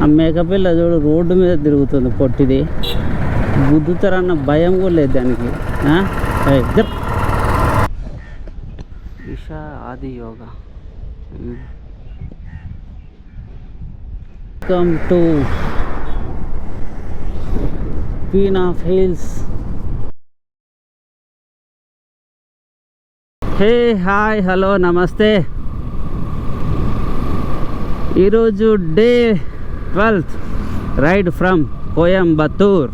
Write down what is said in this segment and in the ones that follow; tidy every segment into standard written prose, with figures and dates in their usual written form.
ఆ మేకపిల్ల చూడు రోడ్డు మీద తిరుగుతుంది పొట్టిది. గుద్దుతారన్న భయం కూడా లేదు దానికి. Isha Adi yoga. Welcome to queen of hills. Hey hi hello నమస్తే. ఈరోజు day 12th ride from Coimbatore.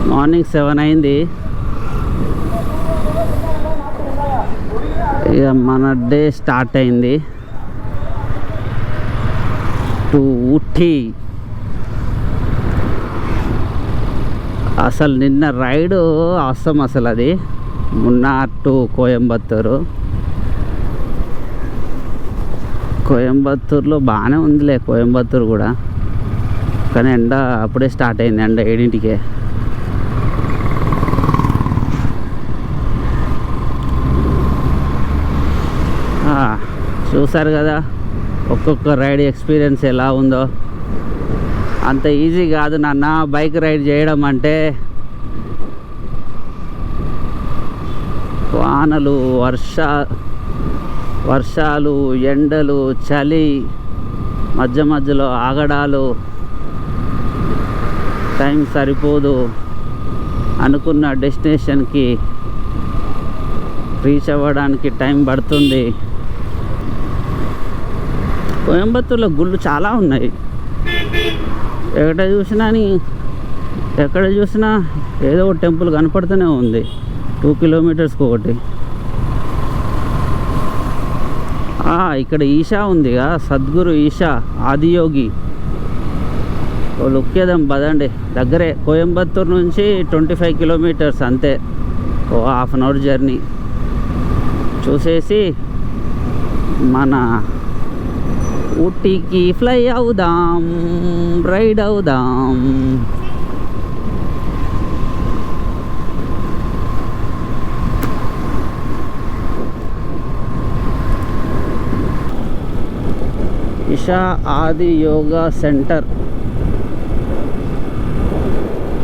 Morning 7 అయింది. ఇక మన డే స్టార్ట్ అయింది టు ఊటీ. అసలు నిన్న రైడు అవసరం అసలు అది మున్నార్ టు కోయంబత్తూర్లో బాగానే ఉందిలే కోయంబత్తూర్ కూడా, కానీ ఎండ అప్పుడే స్టార్ట్ అయింది. ఎండ 7ంటికే. చూసారు కదా ఒక్కొక్క రైడ్ ఎక్స్పీరియన్స్ ఎలా ఉందో. అంత ఈజీ కాదు నాన్న బైక్ రైడ్ చేయడం అంటే. వానలు, వర్షాలు, ఎండలు, చలి, మధ్య మధ్యలో ఆగడాలు, టైం సరిపోదు. అనుకున్న డెస్టినేషన్కి రీచ్ అవ్వడానికి టైం పడుతుంది. కోయంబత్తూర్లో గుళ్ళు చాలా ఉన్నాయి. ఎక్కడ చూసినా ఏదో ఒక టెంపుల్ కనపడుతూనే ఉంది. 2 కిలోమీటర్స్కి ఒకటి. ఇక్కడ ఈషా ఉందిగా, సద్గురు ఈషా ఆదియోగి. ఓ లుక్కేదాం పదండి. దగ్గరే, కోయంబత్తూర్ నుంచి 25 కిలోమీటర్స్ అంతే. ఓ ½ అన్ అవర్ జర్నీ చూసేసి మన ఊటీకి ఫ్లై అవుదాం, రైడ్ అవుదాం. Isha Adi yoga centre.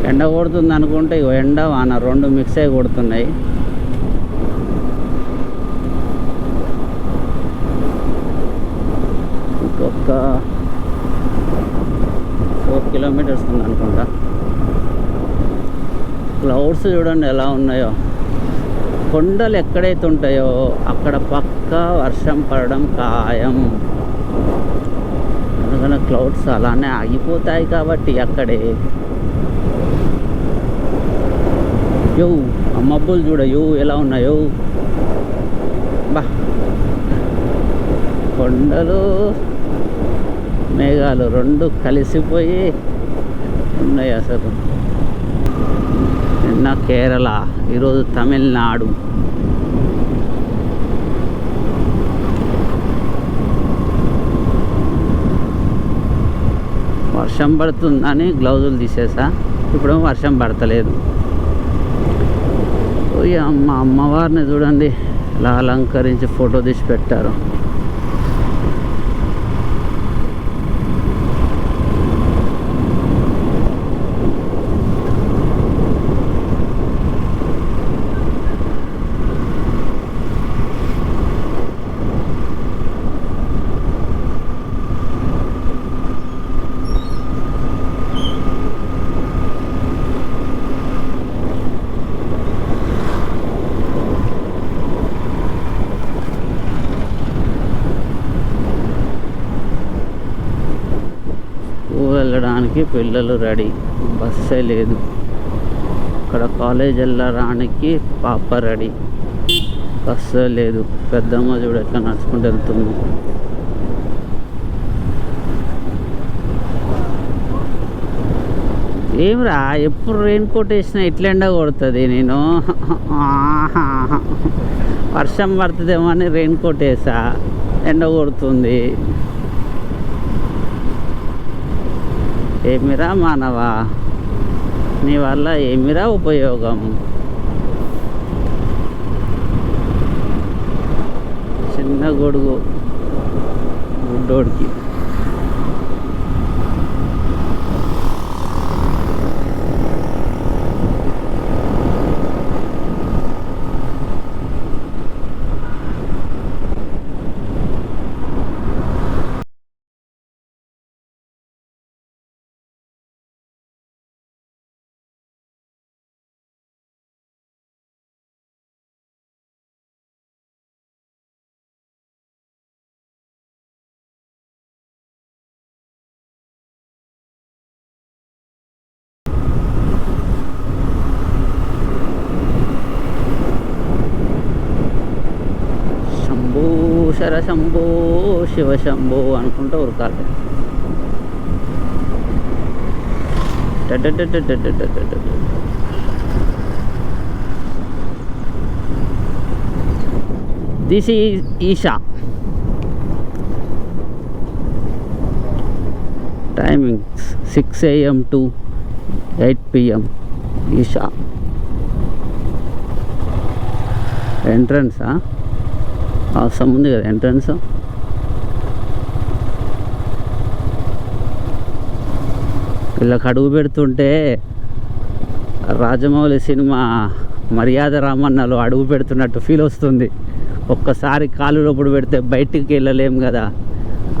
ఎండ కొడుతుంది అనుకుంటే ఎండ వాన 2 మిక్స్ అయి కొడుతున్నాయి. ఇంకొక 4 కిలోమీటర్స్ ఉంది అనుకుంటా. క్లౌడ్స్ చూడండి ఎలా ఉన్నాయో. కొండలు ఎక్కడైతే ఉంటాయో అక్కడ పక్కా వర్షం పడడం ఖాయం. ఎందుకంటే క్లౌడ్స్ అలానే ఆగిపోతాయి కాబట్టి అక్కడే. ఆ మబ్బులు చూడయో ఎలా ఉన్నాయో. కొండలు మేఘాలు 2 కలిసిపోయి ఉన్నాయి అసలు. నిన్న కేరళ, ఈరోజు తమిళనాడు. వర్షం పడుతుందని గ్లౌజులు తీసేసా. ఇప్పుడేమో వర్షం పడతలేదు. అమ్మవారిని చూడండి ఎలా అలంకరించి ఫోటో తీసి పెట్టారు. వెళ్ళడానికి పిల్లలు రెడీ, బస్సే లేదు. ఇక్కడ కాలేజ్ వెళ్ళడానికి పాప రెడీ, బస్సే లేదు. పెద్దమ్మ చూడు ఎట్లా నడుచుకుంటూ వెళ్తుంది. ఏమిరా ఎప్పుడు రెయిన్ కోట్ వేసినా ఇట్లా ఎండ కొడుతుంది. నేను వర్షం పడుతుందేమో అని రెయిన్ కోట్ వేసా, ఎండ కొడుతుంది. ఏమిరా మానవా, నీ వల్ల ఏమిరా ఉపయోగం? చిన్న గొడుగు గుడ్డోడికి అక్షర శంభో శివ శంభో అనుకుంటూ ఉరకాలి. This is Isha. Timings 6 AM to 8 PM. Isha ఎంట్రన్సా అవసరం ఉంది కదా ఎంట్రన్స్. వీళ్ళకి అడుగు పెడుతుంటే రాజమౌళి సినిమా మర్యాద రామన్నలో అడుగు పెడుతున్నట్టు ఫీల్ వస్తుంది. ఒక్కసారి కాలు లోపల పెడితే బయటికి వెళ్ళలేం కదా,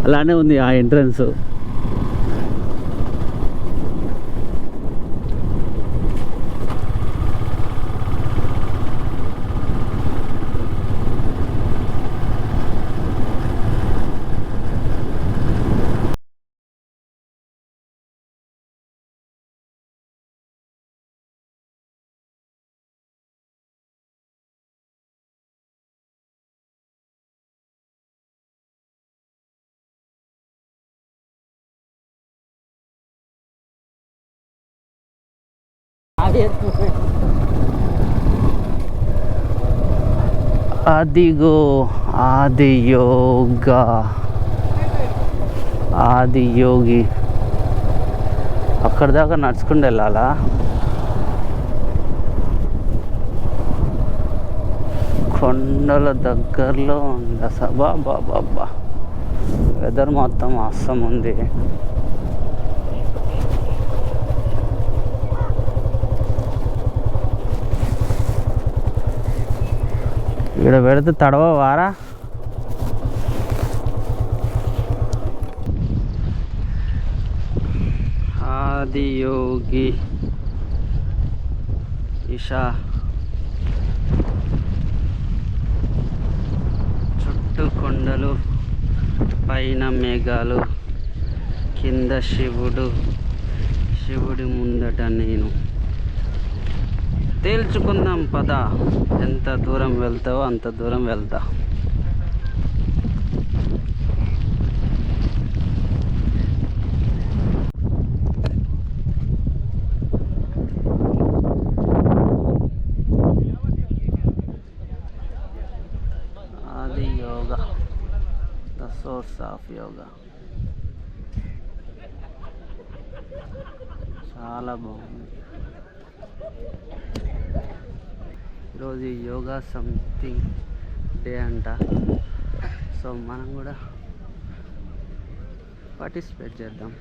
అలానే ఉంది ఆ ఎంట్రన్స్. అదిగో ఆది యోగా, ఆది యోగి. అక్కడి దాకా నడుచుకుంటూ వెళ్ళాలా? కొండల దగ్గరలో ఉంది అసలు. బాబా వెదర్ మొత్తం అస్సం ఉంది. ఇక్కడ పెడితే తడవారా? ఆది యోగి ఈషా. చుట్టూ కొండలు, పైన మేఘాలు, కింద శివుడు, శివుడి ముందట నేను. తేల్చుకుందాం పద, ఎంత దూరం వెళ్తావో అంత దూరం వెళ్తా. ఆది yoga, the source of yoga. చాలా బాగుంది. ఈరోజు యోగా సంథింగ్ డే అంట. సో మనం కూడా పార్టిసిపేట్ చేద్దాం.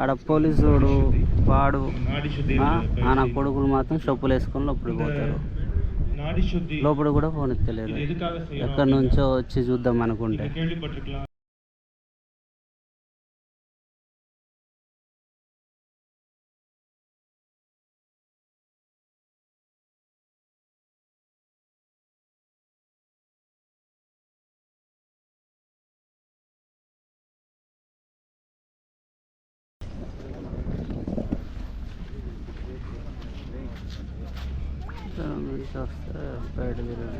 ఆడ పోలీసుడు వాడు నా కొడుకులు మాత్రం చెప్పులు వేసుకొని లోపలికి పోతారు. లోపల కూడా పోనెత్తలేదు. ఎక్కడి నుంచో వచ్చి చూద్దాం అనుకుంటే. నుంచి వస్తే బయట తిరిగి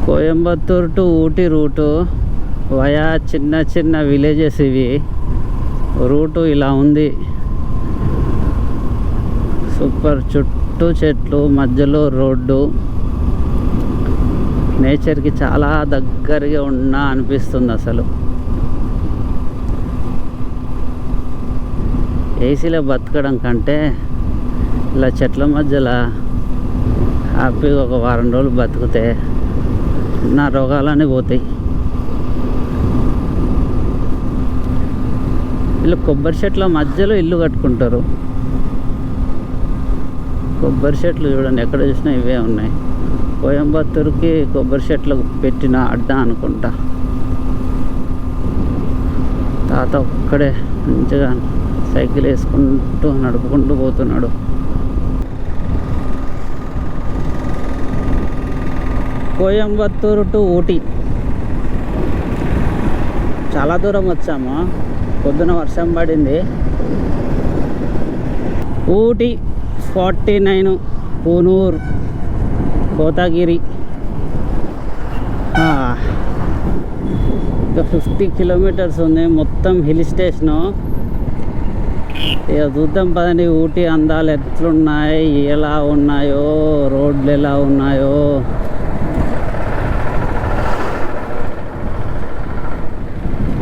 Coimbatore to Ooty route via చిన్న చిన్న విలేజెస్. ఇవి రూటు ఇలా ఉంది. సూపర్. చుట్టూ చెట్లు, మధ్యలో రోడ్డు. నేచర్కి చాలా దగ్గరగా ఉన్నా అనిపిస్తుంది అసలు. ఏసీలో బతకడం కంటే ఇలా చెట్ల మధ్యలో హ్యాపీగా ఒక వారం రోజులు బతికితే నా రోగాలన్నీ పోతాయి. వీళ్ళు కొబ్బరి చెట్ల మధ్యలో ఇల్లు కట్టుకుంటారు. కొబ్బరి చెట్లు చూడండి, ఎక్కడ చూసినా ఇవే ఉన్నాయి. కోయంబత్తూరుకి కొబ్బరి చెట్లకు పెట్టిన అడ్డా అనుకుంటా. తాత ఒక్కడే మంచిగా సైకిల్ వేసుకుంటూ నడుపుకుంటూ పోతున్నాడు. కోయంబత్తూరు టు ఊటీ చాలా దూరం వచ్చాము. పొద్దున వర్షం పడింది. ఊటీ 49, పూనూర్, కోతగిరి ఇంకా 50 కిలోమీటర్స్ ఉంది. మొత్తం హిల్ స్టేషను. ఇక చూద్దాం పదండి ఊటీ అందాలు ఎట్లున్నాయి, ఎలా ఉన్నాయో, రోడ్లు ఎలా ఉన్నాయో.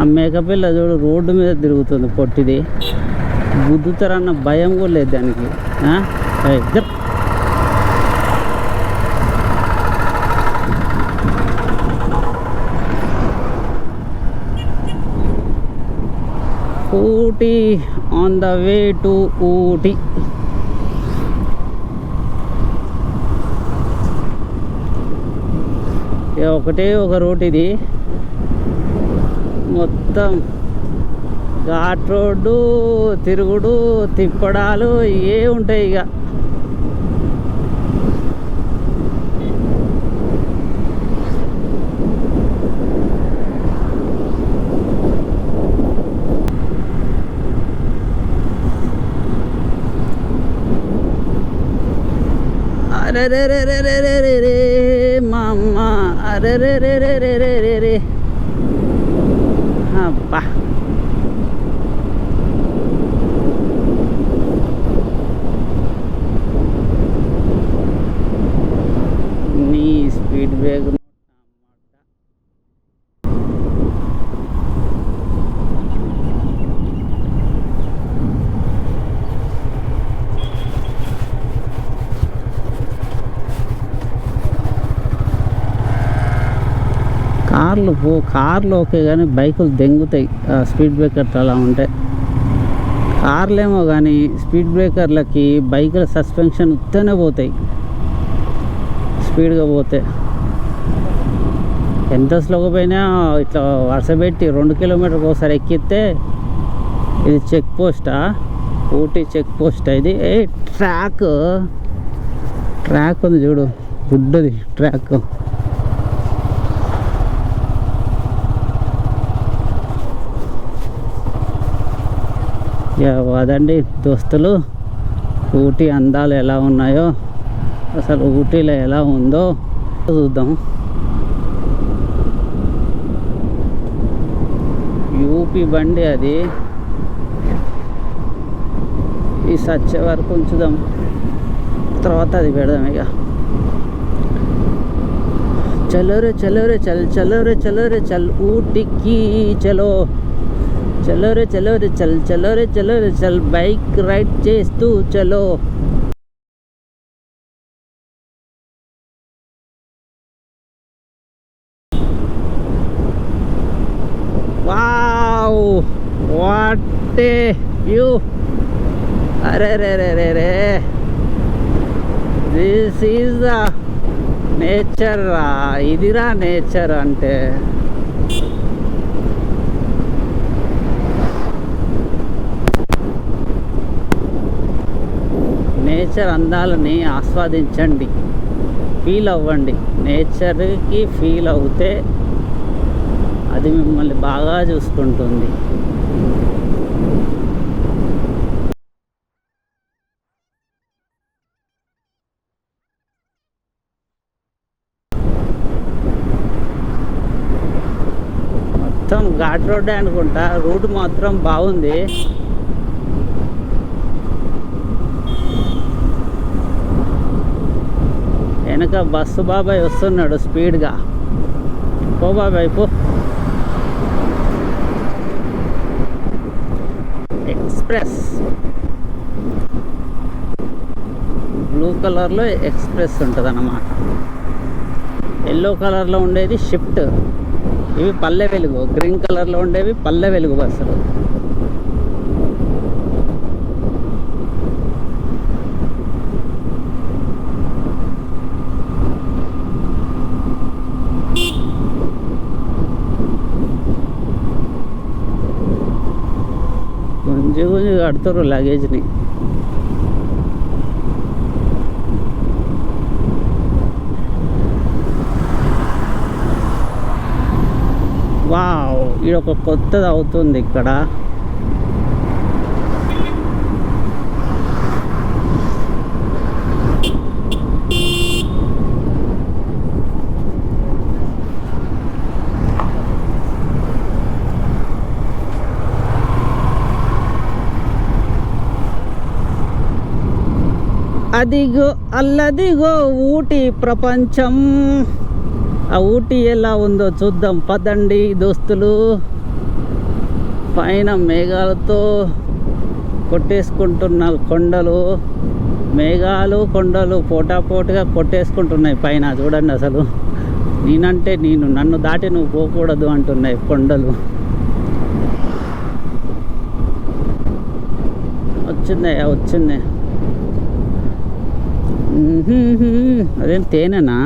ఆ మేకపిల్ల చూడు రోడ్డు మీద తిరుగుతుంది పొట్టిది. గుద్దుతారన్న భయం కూడా లేదు దానికి. Ooty on the way to Ooty. ఒకటే ఒక రూట్ ఇది. మొత్తం ఘాట్ రోడ్డు, తిరుగుడు, తిప్పడాలు ఇవే ఉంటాయి ఇక. అరే రే రే రే రే రే రే రే మా అమ్మ, అరే రే రే రే రే రే రే రే. అబ్బా నీ స్పీడ్ బ్రేక్ కార్లు ఓకే, కానీ బైకులు దెంగుతాయి స్పీడ్ బ్రేకర్స్ అలా ఉంటాయి. కార్లేమో కానీ స్పీడ్ బ్రేకర్లకి బైకుల సస్పెన్షన్ ఉత్తనే పోతాయి స్పీడ్గా పోతే. ఎంత స్లోగా పోయినా ఇట్లా వరుస పెట్టి 2 కిలోమీటర్కి ఒకసారి ఎక్కితే. ఇది చెక్ పోస్టా? ఊటీ చెక్ పోస్ట్ ఇది. ట్రాక్ ఉంది చూడు, గుడ్డది ట్రాక్. అదండి దోస్తులు, ఊటీ అందాలు ఎలా ఉన్నాయో, అసలు ఊటీలో ఎలా ఉందో చూద్దాం. యూపీ బండి అది. ఈ సచ్చే వరకు ఉంచుదాం, తర్వాత అది పెడదాం ఇక. చలో రే చలో రే చల్, చలో రే చలో రే చల్, ఊటీకి చలో, చలో రే చలో రే చల్, చలో రే చలో రే చల్, బైక్ రైడ్ చేస్తూ చలో. Wow, what a view. అరే రే రే రే రే, దిస్ ఈజ్ ద నేచర్. ఇదిరా నేచర్ అంటే. నేచర్ అందాలని ఆస్వాదించండి, ఫీల్ అవ్వండి. నేచర్కి ఫీల్ అవుతే అది మిమ్మల్ని బాగా చూసుకుంటుంది. మొత్తం ఘాట్ రోడ్డే అనుకుంటా. రూట్ మాత్రం బాగుంది. వెనక బస్సు బాబాయ్ వస్తున్నాడు స్పీడ్గా. పో బాబాయ్ పో. ఎక్స్ప్రెస్ బ్లూ కలర్లో ఎక్స్ప్రెస్ ఉంటుంది అన్నమాట. ఎల్లో కలర్లో ఉండేది షిఫ్ట్. ఇవి పల్లె వెలుగు. గ్రీన్ కలర్లో ఉండేవి పల్లె వెలుగు బస్సులు. గుంజి కడుతుర్రు లగేజ్ని. వావ్, ఇది ఒక కొత్తది అవుతుంది ఇక్కడ. అదిగో అల్లదిగో ఊటీ ప్రపంచం. ఆ ఊటీ ఎలా ఉందో చూద్దాం పదండి దోస్తులు. పైన మేఘాలతో కొట్టేసుకుంటున్న కొండలు, మేఘాలు కొండలు పోటాపోటీగా కొట్టేసుకుంటున్నాయి పైన. చూడండి అసలు నేనంటే నన్ను దాటి నువ్వు పోకూడదు అంటున్నాయి కొండలు. వచ్చింది. అదేం తేనెనా?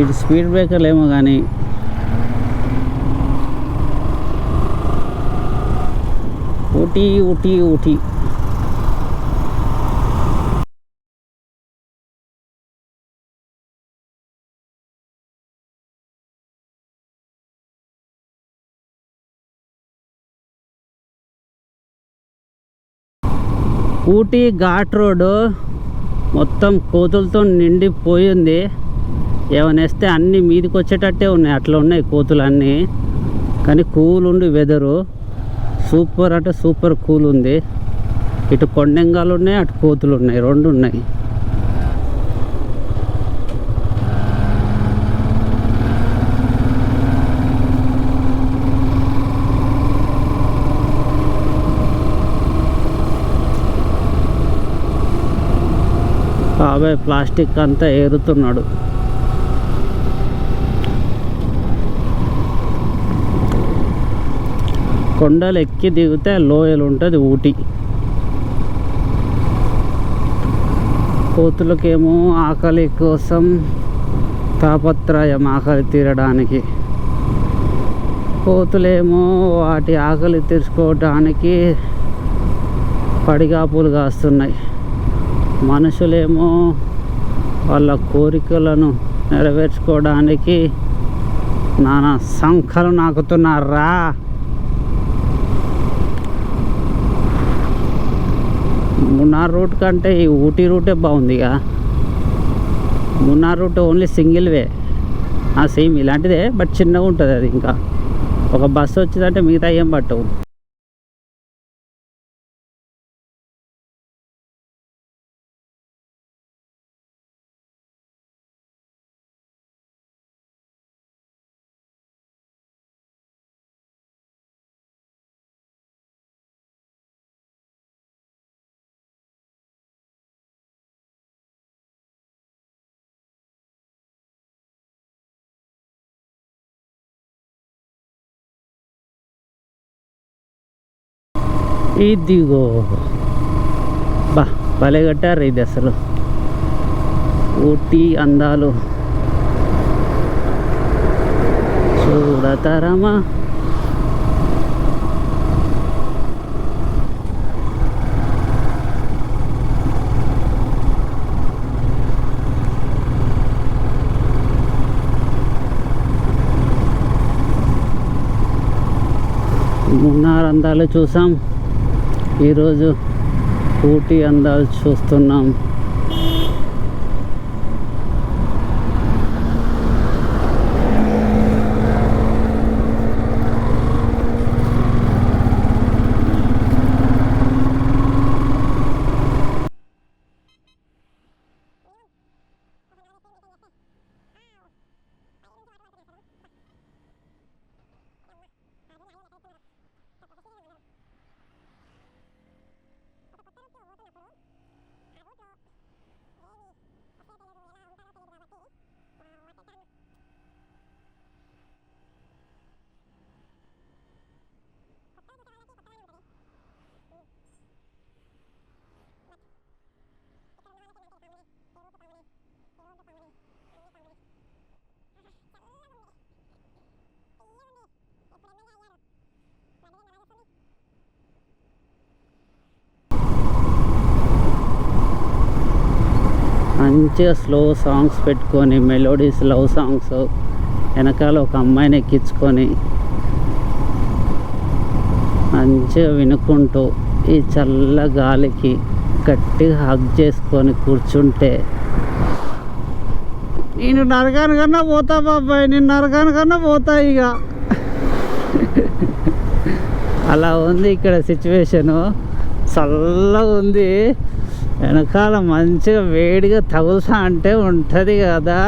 ఇది స్పీడ్ బ్రేకర్లు ఏమో కానీ ఊటీ. ఊటీ ఘాట్ రోడ్ మొత్తం కోతులతో నిండిపోయింది. ఏమనేస్తే అన్నీ మీదికి వచ్చేటట్టే ఉన్నాయి, అట్లా ఉన్నాయి కోతులు అన్నీ. కానీ కూల్ ఉంది వెదరు, సూపర్ అంటే సూపర్ కూల్ ఉంది. ఇటు కొండెంగాలు ఉన్నాయి, అటు కోతులు ఉన్నాయి, రెండు ఉన్నాయి. బాబాయ్ ప్లాస్టిక్ అంతా ఏరుతున్నాడు. కొండలు ఎక్కి దిగితే లోయలు ఉంటుంది ఊటీ. కోతులకేమో ఆకలి కోసం తాపత్రయం, ఆకలి తీరడానికి. కోతులేమో వాటి ఆకలి తీర్చుకోవడానికి పడిగాపులు కాస్తున్నాయి. మనుషులేమో వాళ్ళ కోరికలను నెరవేర్చుకోవడానికి నానా సంఖలు నాకుతున్నారా. మున్నార్ రూట్ కంటే ఈ ఊటీ రూటే బాగుంది ఇక. Munnar route only single way, same ఇలాంటిదే బట్ చిన్నగా ఉంటుంది అది. ఇంకా ఒక బస్సు వచ్చిందంటే మిగతా ఏం పట్టవు. ఇదిగో భలే కట్టారు ఇది అసలు. ఊటీ అందాలు చూడతారమా. మున్నార్ అందాలు చూసాం, ఈరోజు ఊటీ అందాలు చూస్తున్నాం. మంచిగా స్లో సాంగ్స్ పెట్టుకొని మెలోడీస్ లవ్ సాంగ్స్ వెనకాల ఒక అమ్మాయిని ఎక్కించుకొని మంచిగా వినుకుంటూ ఈ చల్ల గాలికి గట్టిగా హగ్ చేసుకొని కూర్చుంటే నేను నరకానికన్నా పోతా బాబాయ్, నేను నరకానికన్నా పోతా ఇక. అలా ఉంది ఇక్కడ సిచ్యువేషను. చల్లగా ఉంది, వెనకాల మంచిగా వేడిగా తగులుతా అంటే ఉంటుంది కదా.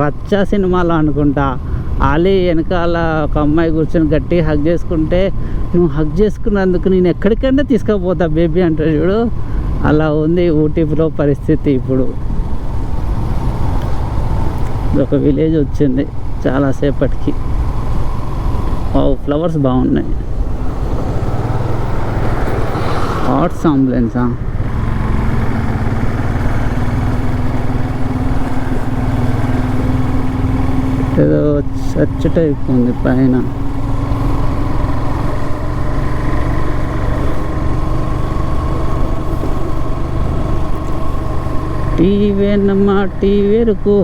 రచ్చ సినిమాలో అనుకుంటా ఆలీ వెనకాల ఒక అమ్మాయి కూర్చొని గట్టిగా హగ్ చేసుకుంటే, నువ్వు హగ్ చేసుకున్నందుకు నేను ఎక్కడికైనా తీసుకుపోతా బేబీ అంటాడు చూడు. అలా ఉంది ఊటీలో పరిస్థితి ఇప్పుడు. ఒక విలేజ్ వచ్చింది చాలాసేపటికి. ఫ్లవర్స్ బాగున్నాయి. హార్ట్స్ అంబులెన్సా? ఏదో చర్చ్ టైప్ ఉంది పైన. టీవేనమ్మా టీవేరుకు.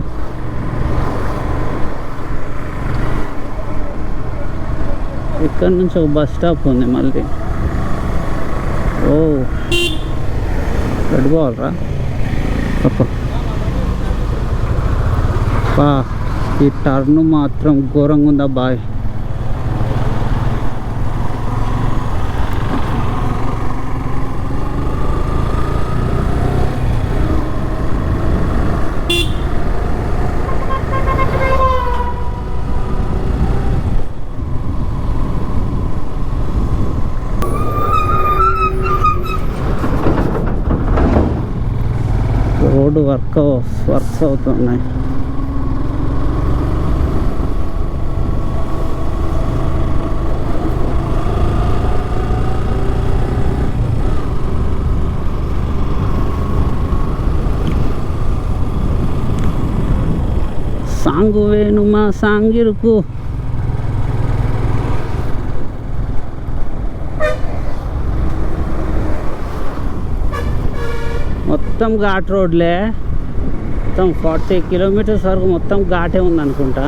ఇక్కడ నుంచి ఒక బస్ స్టాప్ ఉంది మళ్ళీ. ఓ పెట్టుకోవాలరా బా. ఈ టర్న్ మాత్రం ఘోరంగా ఉందా బాయ్. రోడ్డు వర్క్స్ అవుతున్నాయి. సాంగు వేణుమా సాంగిరుకు. మొత్తం ఘాట్ రోడ్లే, మొత్తం 40 కిలోమీటర్స్ వరకు మొత్తం ఘాటే ఉందనుకుంటా.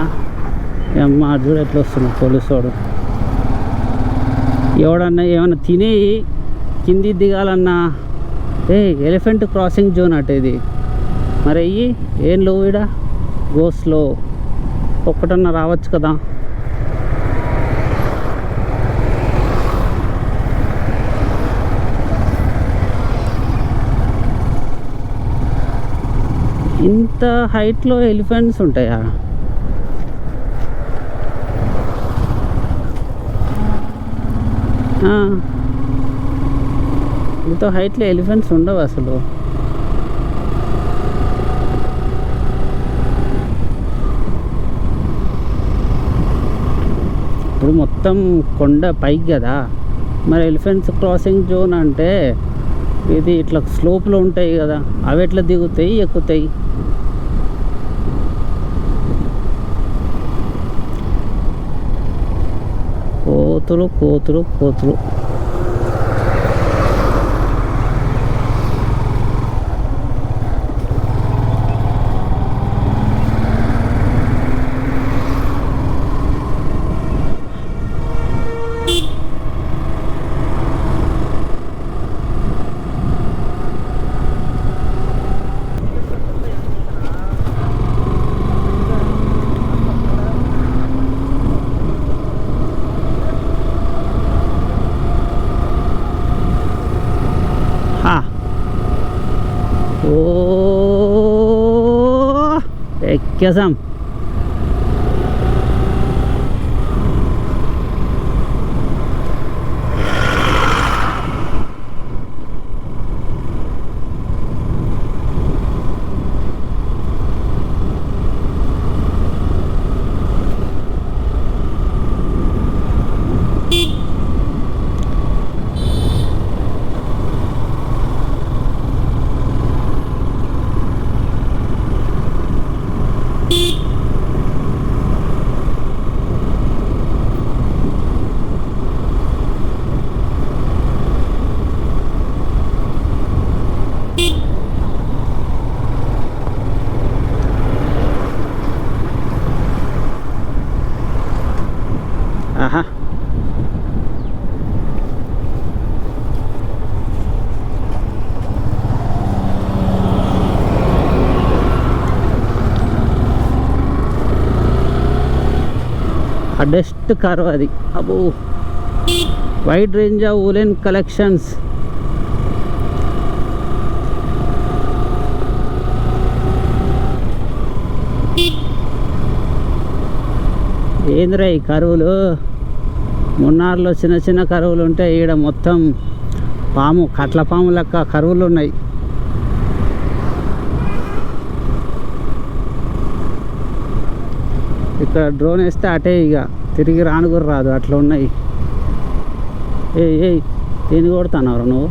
అమ్మ చూడు ఎట్లా వస్తుంది పోలీసు వాడు. ఎవడన్నా ఏమన్నా తిని కింది దిగాలన్నా, ఎలిఫెంట్ క్రాసింగ్ జోన్ అట ఇది. మరి అయ్యి ఏం లో ఈడ గోస్లో ఒక్కటన్నా రావచ్చు కదా. ఇంత హైట్లో ఎలిఫెంట్స్ ఉంటాయా? ఇంత హైట్లో ఎలిఫెంట్స్ ఉండవు అసలు. ఇప్పుడు మొత్తం కొండ పైకి కదా, మరి ఎలిఫెంట్స్ క్రాసింగ్ జోన్ అంటే ఇది ఇట్లా స్లోప్లో ఉంటాయి కదా, అవి ఎట్లా దిగుతాయి ఎక్కుతాయి? కోతులు కోతులు కోతులు. ఎక్కేసాం. ఆహా, అడెస్ట్ కర్వ్ అది. అబ్బో, wide range of woollen collections. ఏంద్రా ఈ కరువులు? మున్నార్లో చిన్న చిన్న కరువులు ఉంటాయి, ఈడ మొత్తం పాము, కట్ల పాము లెక్క కరువులు ఉన్నాయి. ఇక్కడ డ్రోన్ వేస్తే అటే ఇక తిరిగి రాను కూడా రాదు, అట్లా ఉన్నాయి. ఏ దేని కొడుతున్నావు నువ్వు?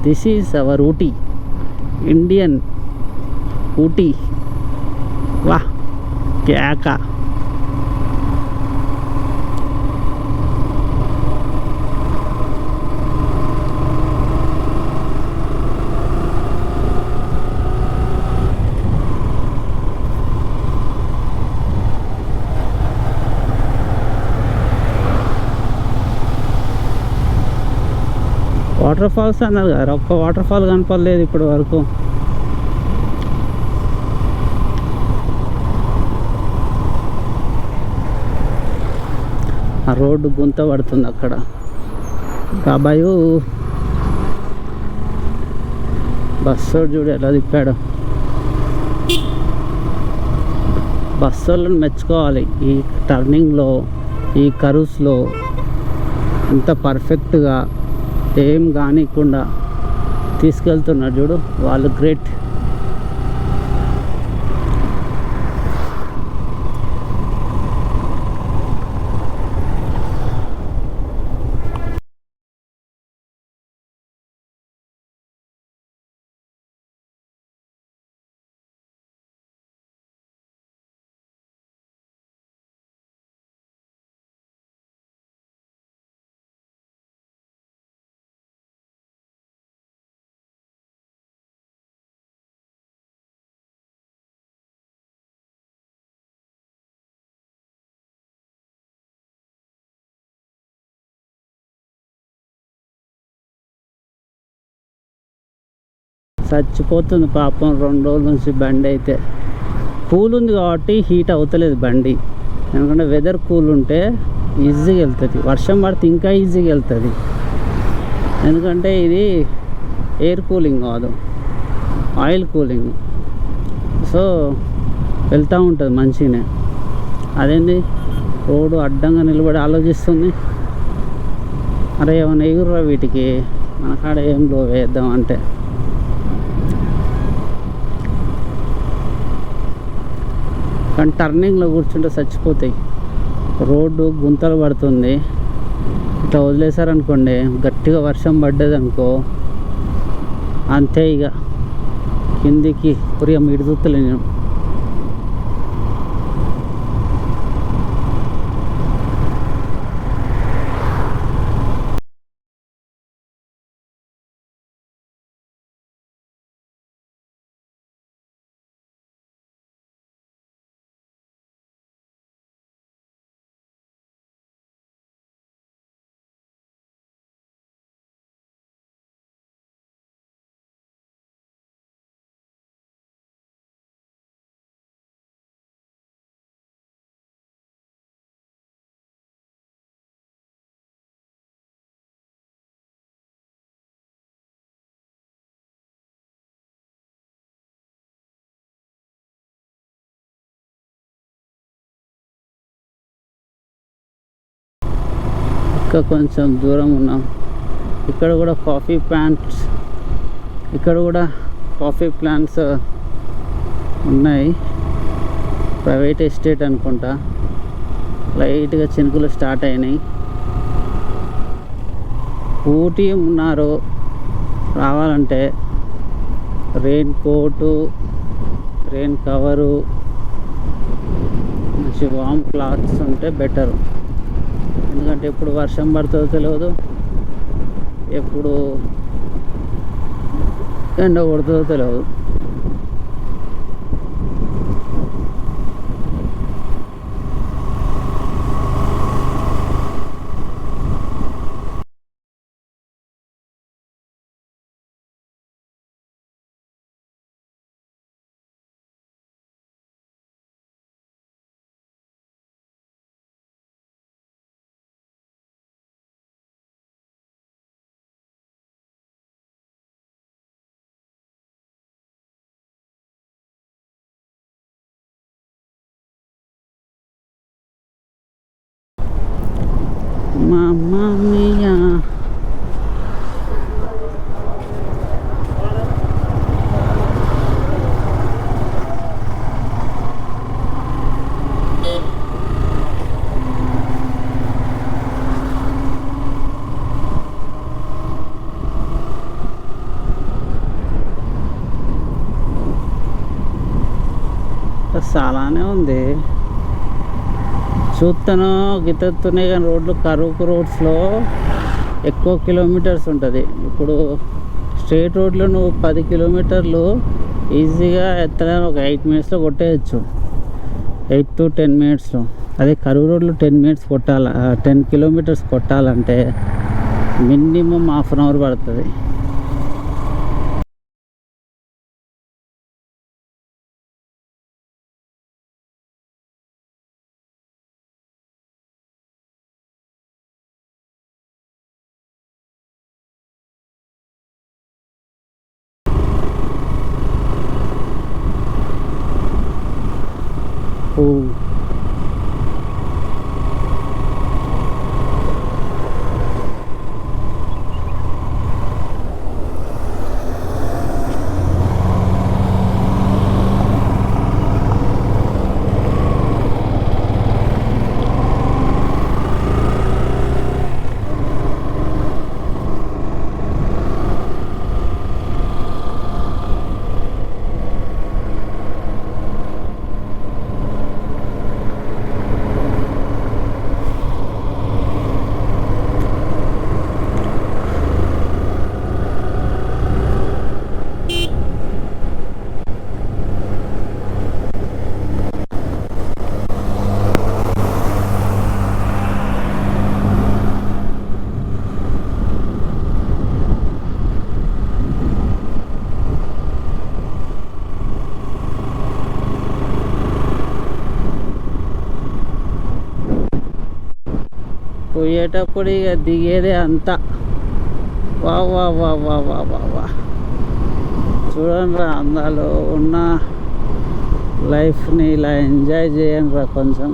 This is our Ooty, Indian Ooty. వాహ్ క్యాకా. వాటర్ ఫాల్స్ అన్నారు కదా, ఒక్క వాటర్ ఫాల్ కనపడలేదు ఇప్పటి వరకు. ఆ రోడ్డు గుంత పడుతుంది అక్కడ. బాబాయు బస్సు చూడు ఎలా తిప్పాడు. బస్సు వాళ్ళని మెచ్చుకోవాలి, ఈ టర్నింగ్లో, ఈ కర్వ్స్లో ఇంత పర్ఫెక్ట్గా ఏం కానికుండా తీసుకెళ్తున్నారు చూడు, వాళ్ళు గ్రేట్. చచ్చిపోతుంది పాపం 2 రోజుల నుంచి బండి అయితే. కూల్ ఉంది కాబట్టి హీట్ అవుతలేదు బండి, ఎందుకంటే వెదర్ కూల్ ఉంటే ఈజీగా వెళ్తుంది, వర్షం పడితే ఇంకా ఈజీగా వెళ్తుంది. ఎందుకంటే ఇది ఎయిర్ కూలింగ్ కాదు, ఆయిల్ కూలింగ్. సో వెళ్తూ ఉంటుంది మంచిగానే. అదేంది రోడ్డు అడ్డంగా నిలబడి ఆలోచిస్తుంది, అరే ఏమైనా ఎగురురా వీటికి, మన కాడ ఏం లో వేద్దాం అంటే. కానీ టర్నింగ్లో కూర్చుంటే చచ్చిపోతాయి, రోడ్డు గుంతలు పడుతుంది. ఇట్లా వదిలేసారనుకోండి, గట్టిగా వర్షం పడ్డది అనుకో, అంతే ఇక కిందికి పురియం ఇడుతులే నేను. ఇంకా కొంచెం దూరం ఉన్నాం. ఇక్కడ కూడా కాఫీ ప్లాంట్స్ ఉన్నాయి. ప్రైవేట్ ఎస్టేట్ అనుకుంటా. లైట్గా చినుకులు స్టార్ట్ అయినాయి. ఊటీ ఉన్నారు రావాలంటే రెయిన్ కోటు, రెయిన్ కవరు, మంచి వామ్ క్లాత్స్ ఉంటే బెటర్. ఎందుకంటే ఎప్పుడు వర్షం పడుతుందో తెలియదు, ఎప్పుడు ఎండ కొడుతుందో తెలియదు. Mamma mia. చాలానే ఉంది. చూస్తాను గిత్తెత్తున్నాయి కానీ రోడ్లు కరువు రోడ్స్లో ఎక్కువ కిలోమీటర్స్ ఉంటుంది. ఇప్పుడు స్ట్రేట్ రోడ్లో నువ్వు 10 కిలోమీటర్లు ఈజీగా ఎత్తడానికి ఒక 8 మినిట్స్లో కొట్టేయచ్చు. 8 to 10 మినిట్స్లో. అదే కరువు రోడ్లు 10 మినిట్స్ కొట్టాల, 10 కిలోమీటర్స్ కొట్టాలంటే మినిమం హాఫ్ అన్ అవర్ పడుతుంది. పోయేటప్పుడు ఇక దిగేదే అంతా. వా వా వా వా వా వా వా చూడండి రా, అందాలు ఉన్న లైఫ్ని ఇలా ఎంజాయ్ చేయండి రా కొంచెం.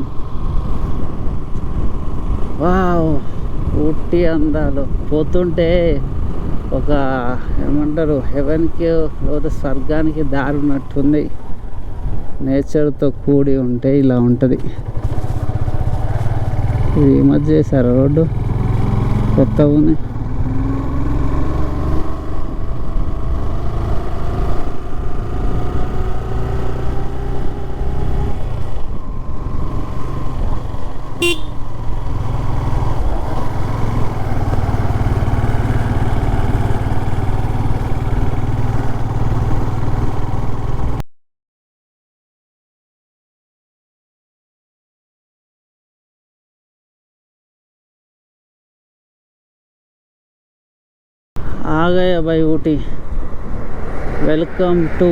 వావ్, ఊటీ అందాలు పోతుంటే ఒక ఏమంటారు హెవెన్కి లేదా స్వర్గానికి దారి ఉన్నట్టుంది. నేచర్తో కూడి ఉంటే ఇలా ఉంటుంది. ఇది ఈ మధ్య చేశారు రోడ్డు, కొత్తగా ఉంది. आ गया भाई Ooty. Welcome to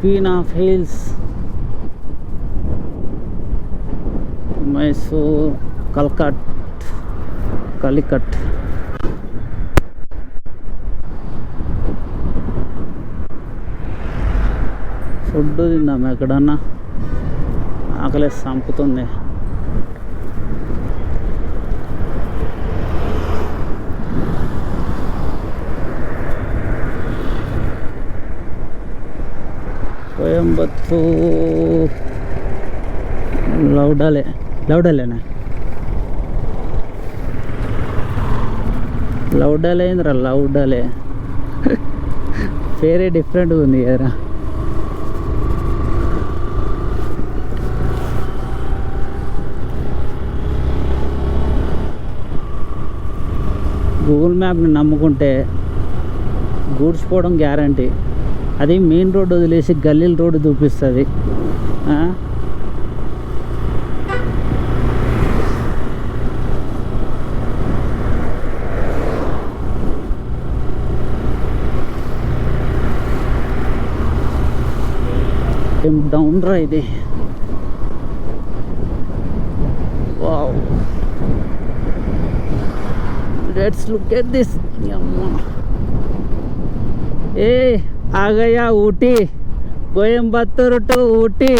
queen of hills, Mysore, Calicut. Food తిందాం ఎక్కడన్నా, ఆకలి సంపుతుంది. కోయంబత్తూర్ లౌడలేనా లౌడలేంద్రా లౌడలే పేరే డిఫరెంట్గా ఉంది కదరా. గూగుల్ మ్యాప్ని నమ్ముకుంటే గూడ్చిపోవడం గ్యారంటీ. అది మెయిన్ రోడ్డు వదిలేసి గల్లీల రోడ్డు చూపిస్తుంది. ఏం డౌన్ రా ఇది. Wow, let's look at this. ఏ ఆగయా ఊటీ, కోయంబత్తూరు టు ఊటీ.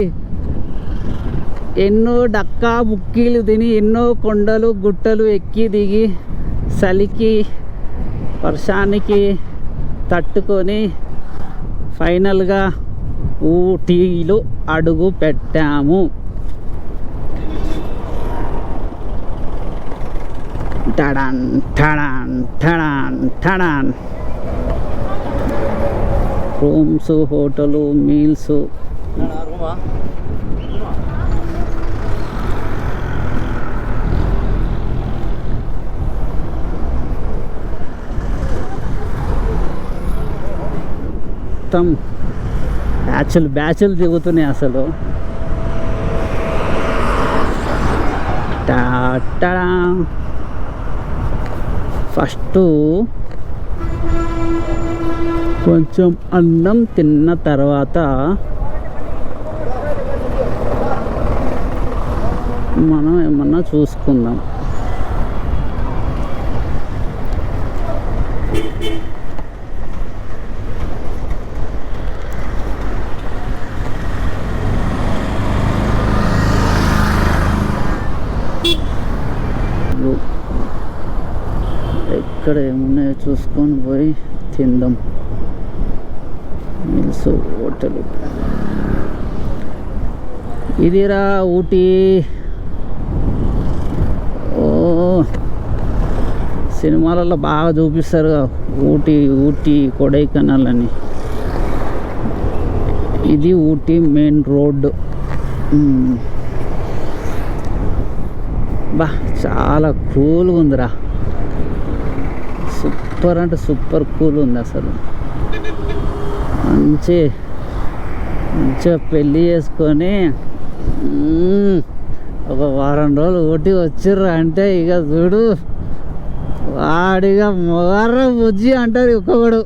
ఎన్నో డక్కా బుక్కీలు తిని, ఎన్నో కొండలు గుట్టలు ఎక్కి దిగి, చలికి వర్షానికి తట్టుకొని ఫైనల్గా ఊటీలో అడుగు పెట్టాము. టడాన్ టడాన్ టడాన్ టడాన్. Rooms, hotel, meals. మొత్తం బ్యాచులు దిగుతున్నాయి అసలు. ఫస్ట్ కొంచెం అన్నం తిన్న తర్వాత మనం ఏమన్నా చూసుకుందాం. ఎక్కడ ఏమున్నాయో చూసుకొని పోయి తిందాం. Meals, hotel. ఇదిరా ఊటీ. ఓ సినిమాలలో బాగా చూపిస్తారు ఊటీ కొడైకెనాల్ అని. ఇది ఊటీ మెయిన్ రోడ్. బా చాలా కూల్గా ఉందిరా. సూపర్ అంటే సూపర్ కూల్ ఉంది అసలు. మంచిగా పెళ్ళి చేసుకొని ఒక వారం రోజులు ఊటీ వచ్చిర్రు అంటే ఇక చూడు, వాడిగా మొగర్ర బుజ్జి అంటారు ఒక్కొక్కడు.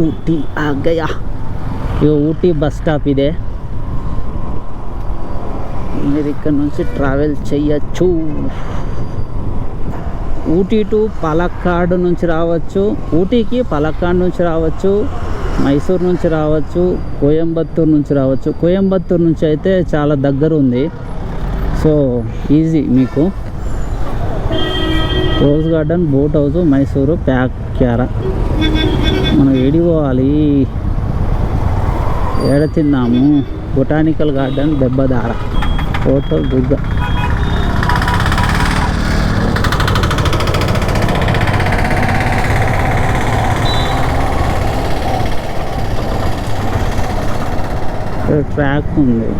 ఊటీ ఆగయా. ఇక ఊటీ బస్ స్టాప్ ఇదే. మీరు ఇక్కడ నుంచి ట్రావెల్ చెయ్యొచ్చు. ఊటీ టు పాలక్కాడ్ నుంచి రావచ్చు. ఊటీకి పాలక్కాడ్ నుంచి రావచ్చు, మైసూర్ నుంచి రావచ్చు, కోయంబత్తూర్ నుంచి రావచ్చు. కోయంబత్తూర్ నుంచి అయితే చాలా దగ్గర ఉంది, సో ఈజీ మీకు. Rose garden, boat house, Mysuru, ప్యాక్యార. మనం ఏడిపోవాలి, ఏడ తిన్నాము. బొటానికల్ గార్డెన్, దెబ్బదార, హోటల్ దుర్గా. ట్రాక్ ఉంది.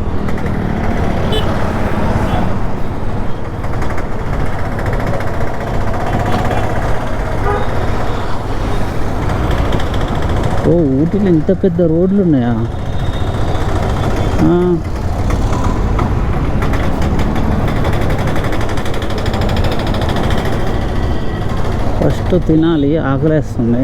ఓ ఊటీలో ఇంత పెద్ద రోడ్లు ఉన్నాయా? ఫస్ట్ తినాలి, ఆకలేస్తుంది.